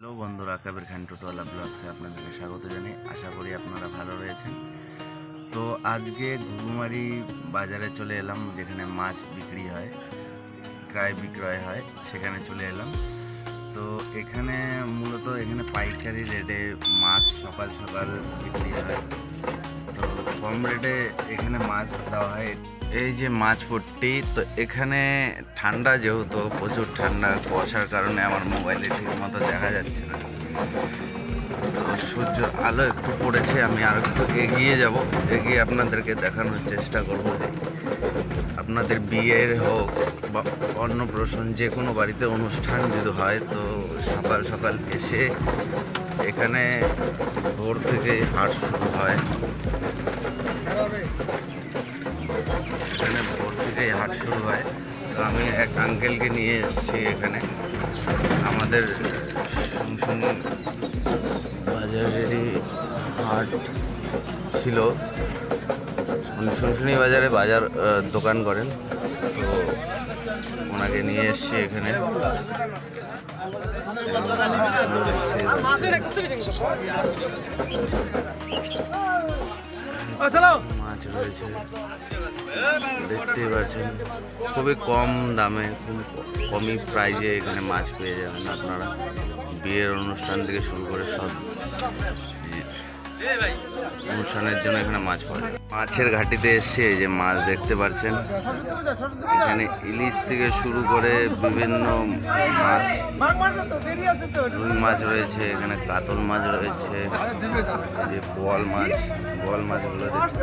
Hello বন্ধুরা, কাবির খান টোটোয়ালা ব্লগসে আপনাদেরকে স্বাগত জানাই। আশা করি আপনারা ভালো রয়েছেন। তো আজকে ঘুঘুমারি বাজারে চলে এলাম, যেখানে মাছ বিক্রি হয়, ক্রয় বিক্রয় হয়, সেখানে চলে এলাম। তো এখানে মূলত পাইকারি রেটে মাছ সকাল সকাল বিক্রি হয়। তো কম রেটে এখানে মাছ দেওয়া হয়। এই যে মাছ পট্টি, তো এখানে ঠান্ডা, যেহেতু প্রচুর ঠান্ডা, কুয়াশার কারণে আমার মোবাইলে ঠিক মতো দেখা যাচ্ছে না। তো সূর্যের আলো একটু পড়েছে, আমি আর একটু এগিয়ে যাব, এগিয়ে আপনাদেরকে দেখানোর চেষ্টা করব যে আপনাদের বিয়ের হোক বা অন্নপ্রাশন, যে কোনো বাড়িতে অনুষ্ঠান যদি হয়, তো সকাল সকাল এসে এখানে ভোর থেকে হাট শুরু হয়। এখানে ভোর থেকেই হাট শুরু হয়। তো আমি এক আঙ্কেলকে নিয়ে এসেছি এখানে। আমাদের শুনশুনি বাজারেরই হাট ছিল। শুনশুনি বাজারে দোকান করেন, তো ওনাকে নিয়ে এসেছি এখানে। মাছ রয়েছে, দেখতেই পাচ্ছেন, খুবই কম দামে, খুব কমই প্রাইজে এখানে মাছ পেয়ে যাবেন আপনারা। বিয়ের অনুষ্ঠান থেকে শুরু করে সব অনুষ্ঠানের জন্য এখানে মাছ পাওয়া যায়। মাছের ঘাটিতে এসে যে মাছ দেখতে পাচ্ছেন, এখানে ইলিশ থেকে শুরু করে বিভিন্ন মাছ, রুই মাছ রয়েছে, এখানে কাতল মাছ রয়েছে, যে বোয়াল মাছগুলো দেখতে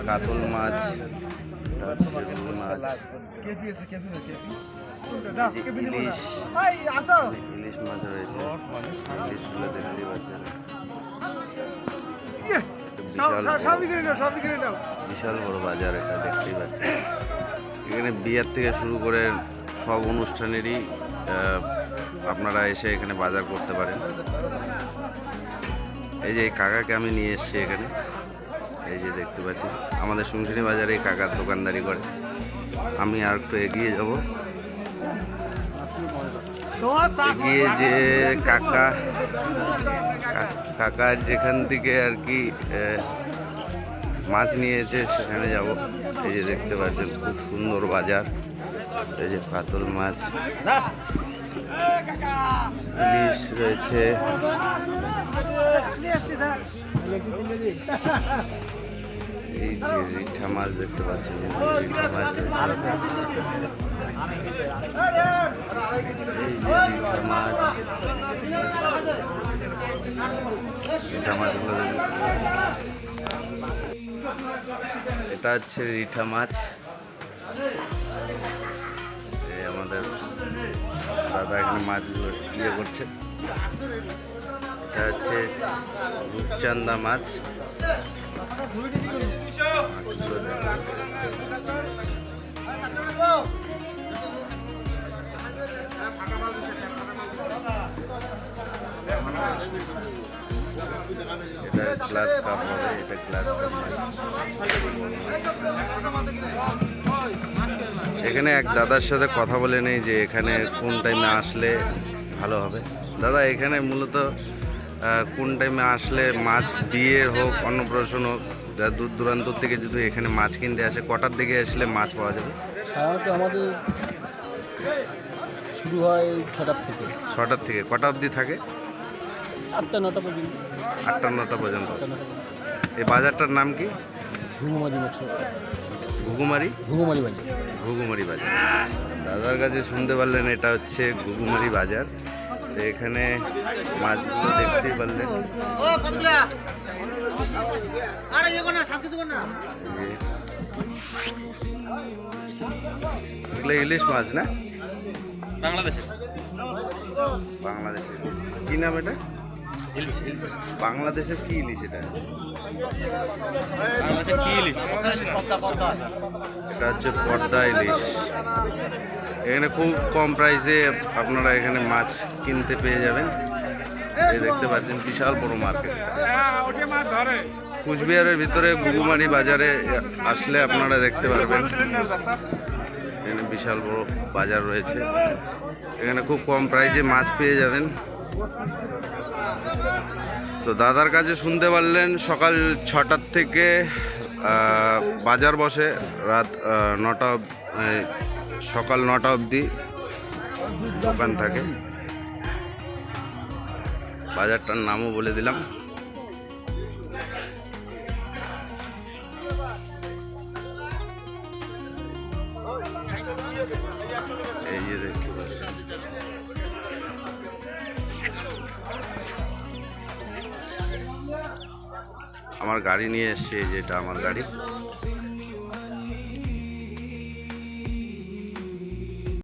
কাতল মাছ, ইলিশ মাছ রয়েছে, ইলিশগুলো দেখতেই পাচ্ছেন। বিশাল বড় বাজার, এটা দেখতেই পাচ্ছেন। এখানে বিয়ের থেকে শুরু করে সব অনুষ্ঠানেরই আপনারা এসে এখানে বাজার করতে পারেন। এই যে এই কাকাকে আমি নিয়ে এসেছি এখানে, এই যে দেখতে পাচ্ছি আমাদের শুনশুনি বাজারে এই কাকার দোকানদারি করে। আমি আর একটু এগিয়ে যাব, এগিয়ে যে কাকা যেখান থেকে আর কি মাছ নিয়েছে সেখানে যাব। এই যে দেখতে পাচ্ছেন খুব সুন্দর বাজার। এই যে কাতল মাছ, ইলিশ রয়েছে, এই যে রিঠা মাছ দেখতে পাচ্ছেন, রিঠা মাছ রয়েছে, এই যে রিঠা মাছগুলো, এটা হচ্ছে রিঠা মাছ। এই আমাদের দাদা এখানে মাছগুলো ইয়ে করছে। এটা হচ্ছে রূপচান্দা মাছ। এটা গ্লাস কাপ হবে, এটা গ্লাস কাপ। এখানে এক দাদার সাথে কথা বলে নেই যে এখানে কোন টাইমে আসলে ভালো হবে। দাদা, এখানে মূলত কোন টাইমে আসলে মাছ, বিয়ের হোক অন্নপ্রাশন হোক, যা দূর দূরান্ত থেকে যদি এখানে মাছ কিনতে আসে, কটার দিকে আসলে মাছ পাওয়া যাবে? সাধারণত আমাদের শুরু হয় 6টার থেকে। 6টার থেকে কটা অবধি থাকে? 8টা-9টা পর্যন্ত। 8টা-9টা পর্যন্ত। এই বাজারটার নাম কি? ঘুঘুমারি মাছ। ঘুঘুমারি বাজার। ঘুঘুমারি বাজার। দাদার কাছে শুনতে পারলেন, এটা হচ্ছে ঘুঘুমারি বাজার। তো এখানে মাছগুলো দেখতেই পারলেন, এগুলো ইলিশ মাছ না? বাংলাদেশের কি নাম এটা? ইলিশ। বাংলাদেশের কি ইলিশ এটা? এটা হচ্ছে পদ্মা ইলিশ। এখানে খুব কম প্রাইসে আপনারা এখানে মাছ কিনতে পেয়ে যাবেন। এই দেখতে পাচ্ছেন বিশাল বড় মার্কেট। কুচবিহারের ভিতরে ঘুঘুমারি বাজারে আসলে আপনারা দেখতে পারবেন এখানে বিশাল বড় বাজার রয়েছে। এখানে খুব কম প্রাইসে মাছ পেয়ে যাবেন। তো দাদার কাছে শুনতে পারলেন সকাল 6টার থেকে বাজার বসে রাত 9টা, সকাল 9টা অবধি দোকান থাকে। বাজারটার নামও বলে দিলাম। এই যে দেখতে পাচ্ছেন আমার গাড়ি নিয়ে এসছে, যেটা আমার গাড়ি।